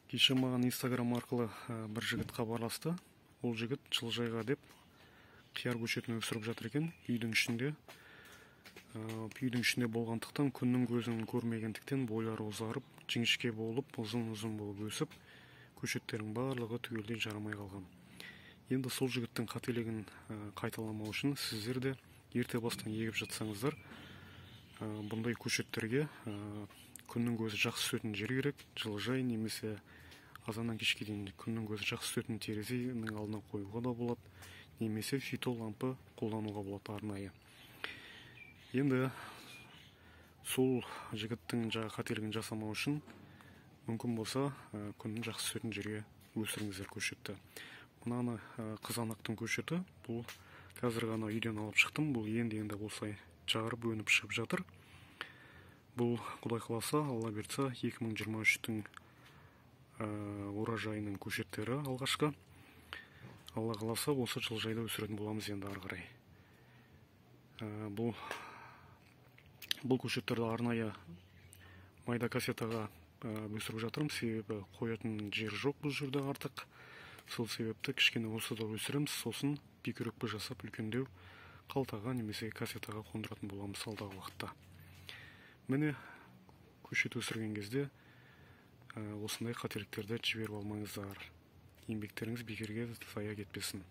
Кеше маған Instagram арқылы бір жігіт хабарласты. Ол жігіт жылыжайға деп қияр көшетін өсіріп жатыр екен үйдің ішінде. Үйдің ішінде болғандықтан күннің көзін көрмегендіктен бойлары ұзарып, жіңішке болып, ұзын болып өсіп, көшеттердің барлығы түгелдей жарамай қалған. Енді сол жігіттің қателігін қайталамау үшін сіздер де ерте бастан егіп жатсаңыздар, бұндай көшеттерге күннің көзі жақсы түсетін жер керек, жылыжай немесе азаннан кешке дейін күннің көзі жақсы түсетін терезенің алдына қоюға да болады, немесе фитолампы қолдануға болады арнайы. Енді сол жігіттің қателігін жасамау үшін мүмкін болса күннің жақсы түсетін жерге өсіріңіздер көшетті. Мынаны қызанақтың көшеті, бұл қазір ғана үйден алып шықтым, бұл енді осылай жарып өніп шығып жатыр. Бұл Құдай қаласа, Алла берсе 2023-тің уражайының көшеттері алғашқы. Алла қаласа осы жылыжайда өсіретін боламыз енді ары қарай. Бұл көшеттерді арнайы майда кассетаға өсіріп жатырмын, себебі қоятын жер жоқ бұл жерде артық. Сол себепті кішкене осыда өсіреміз, сосын бекөрекпе жасап үлкендеу қалтаға немесе кассетаға қондыратын боламыз алдағы уақытта. Міне, көшет өсірген кезде осындай қателіктерді жіберіп алмаңыздар. Еңбектеріңіз бекерге зая кетпесін.